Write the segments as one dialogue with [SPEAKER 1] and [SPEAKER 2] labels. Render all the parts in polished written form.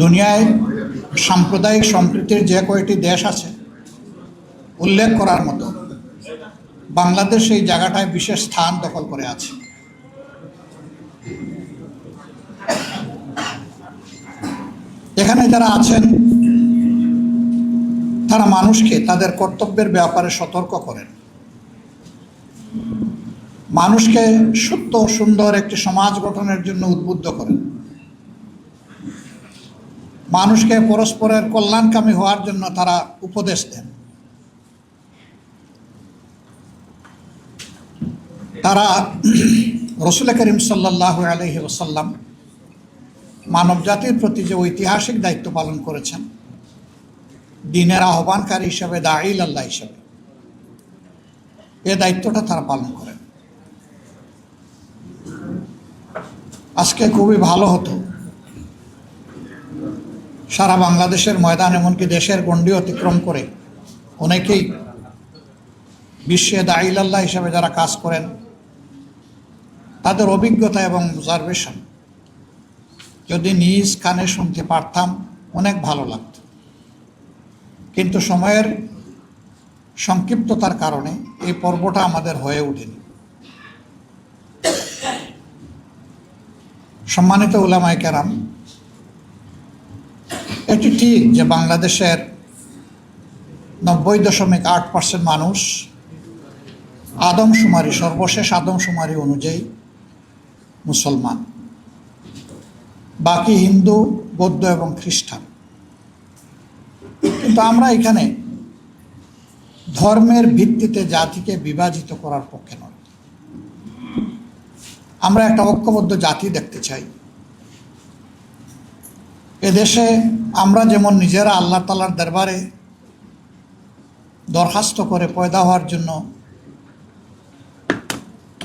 [SPEAKER 1] দুনিয়ায় সাম্প্রদায়িক সম্প্রীতির যে কয়টি দেশ আছে উল্লেখ করার মতো বাংলাদেশ এই জায়গাটায় বিশেষ স্থান দখল করে আছে। এখানে যারা আছেন তারা মানুষকে তাদের কর্তব্যের ব্যাপারে সতর্ক করেন, মানুষকে সুস্থ সুন্দর একটি সমাজ গঠনের জন্য উদ্বুদ্ধ করেন, মানুষকে পরস্পরের কল্যাণকামী হওয়ার জন্য তারা উপদেশ দেন। তারা রসুল করিম সাল্লাল্লাহু আলাইহি ওয়াসাল্লাম মানব জাতির প্রতি যে ঐতিহাসিক দায়িত্ব পালন করেছেন, দ্বীনের আহ্বানকারী হিসাবে, দাঈল আল্লাহ হিসাবে, এ দায়িত্বটা তারা পালন করেন। আজকে খুবই ভালো হতো সারা বাংলাদেশের ময়দান, এমনকি দেশের গণ্ডি অতিক্রম করে অনেকেই বিশ্বে দাঈল আল্লাহ হিসাবে যারা কাজ করেন, তাদের অভিজ্ঞতা এবং অবজারভেশন যদি নিজ কানে শুনতে পারতাম অনেক ভালো লাগত। কিন্তু সময়ের সংক্ষিপ্ততার কারণে এই পর্বটা আমাদের হয়ে ওঠেনি। সম্মানিত উলামায়ে কেরাম, এটি ঠিক যে বাংলাদেশের 90.8% মানুষ আদমশুমারি, সর্বশেষ আদমশুমারি অনুযায়ী মুসলমান, বাকি হিন্দু, বৌদ্ধ এবং খ্রিস্টান। কিন্তু আমরা এখানে ধর্মের ভিত্তিতে জাতিকে বিভাজিত করার পক্ষে নয়। আমরা একটা ঐক্যবদ্ধ জাতি দেখতে চাই। এদেশে আমরা যেমন নিজেরা আল্লাহ তাআলার দরবারে দরখাস্ত করে পয়দা হওয়ার জন্য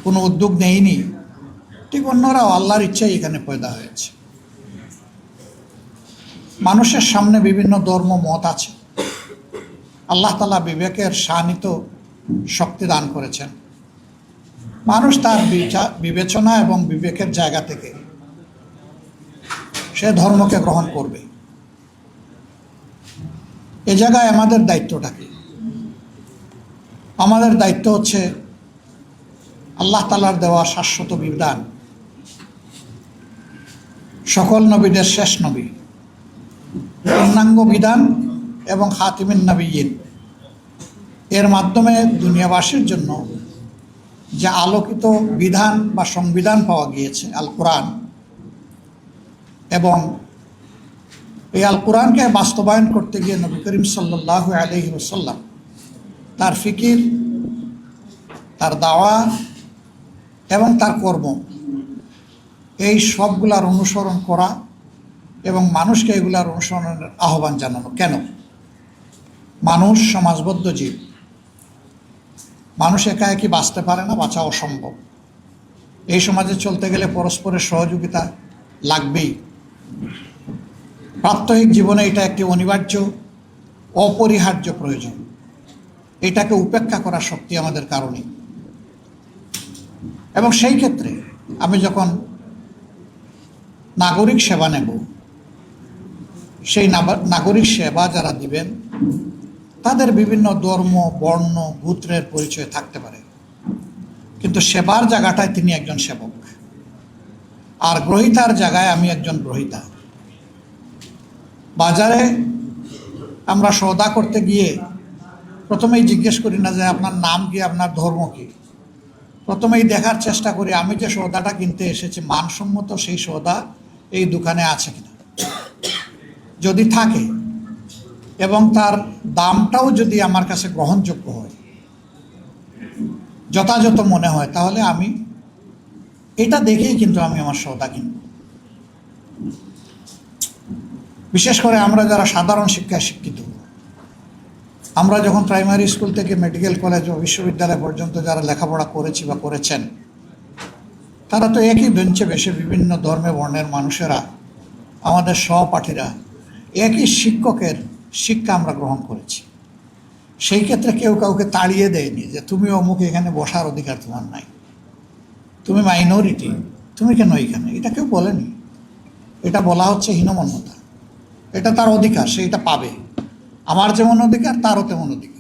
[SPEAKER 1] কোনো উদ্যোগ নেইনি, ঠিক অন্যরাও আল্লাহর ইচ্ছায় এখানে পয়দা হয়েছে। মানুষের সামনে বিভিন্ন ধর্ম মত আছে। আল্লাহ তাআলা বিবেকের শানিত শক্তি দান করেছেন। মানুষ তার বিবেচনা এবং বিবেকের জায়গা থেকে সে ধর্মকে গ্রহণ করবে। এ জায়গায় আমাদের দায়িত্বটা কি? আমাদের দায়িত্ব হচ্ছে আল্লাহ তাআলার দেওয়া শাশ্বত বিধান, সকল নবীদের শেষ নবী, পূর্ণাঙ্গ বিধান এবং খাতিমুন নবিয়্যিন, এর মাধ্যমে দুনিয়াবাসীর জন্য যে আলোকিত বিধান বা সংবিধান পাওয়া গিয়েছে আল কোরআন, এবং এই আল কোরআনকে বাস্তবায়ন করতে গিয়ে নবী করিম সাল্লাল্লাহু আলাইহি ওয়াসাল্লাম তার ফিকির, তার দাওয়া এবং তার কর্ম, এই সবগুলার অনুসরণ করা এবং মানুষকে এগুলার অনুসরণের আহ্বান জানানো। কেন? মানুষ সমাজবদ্ধ জীব। মানুষ একা একই বাঁচতে পারে না, বাঁচা অসম্ভব। এই সমাজে চলতে গেলে পরস্পরের সহযোগিতা লাগবেই। প্রাত্যহিক জীবনে এটা একটি অনিবার্য, অপরিহার্য প্রয়োজন। এটাকে উপেক্ষা করার শক্তি আমাদের কারণে। এবং সেই ক্ষেত্রে আমি যখন নাগরিক সেবা নেব, সেই নাগরিক সেবা যারা দিবেন তাদের বিভিন্ন ধর্ম, বর্ণ, গোত্রের পরিচয় থাকতে পারে, কিন্তু সেবার জায়গাটায় তিনি একজন সেবক, আর গ্রহীতার জায়গায় আমি একজন গ্রহীতা। বাজারে আমরা সওদা করতে গিয়ে প্রথমেই জিজ্ঞেস করি না যে আপনার নাম কি, আপনার ধর্ম কি। প্রথমেই দেখার চেষ্টা করি আমি যে সওদাটা কিনতে এসেছি মানসম্মত সেই সওদা এই দোকানে আছে কিনা। যদি থাকে এবং তার দামটাও যদি আমার কাছে গ্রহণযোগ্য হয়, যথাযথ মনে হয়, তাহলে আমি এটা দেখেই কিন্তু আমি আমার সওদা কিনব। বিশেষ করে আমরা যারা সাধারণ শিক্ষায় শিক্ষিত, আমরা যখন প্রাইমারি স্কুল থেকে মেডিকেল কলেজ ও বিশ্ববিদ্যালয় পর্যন্ত যারা লেখাপড়া করেছি বা করেছেন, তারা তো একই বেঞ্চে বসে বিভিন্ন ধর্মে বর্ণের মানুষেরা, আমাদের সহপাঠীরা, একই শিক্ষকের শিক্ষা আমরা গ্রহণ করেছি। সেই ক্ষেত্রে কেউ কাউকে তাড়িয়ে দেয়নি যে তুমি অমুক, এখানে বসার অধিকার তোমার নাই, তুমি মাইনরিটি, তুমি কেন এখানে, এটা কেউ বলেনি। এটা বলা হচ্ছে হীনমন্যতা। এটা তার অধিকার, সে এটা পাবে। আমার যেমন অধিকার তারও তেমন অধিকার।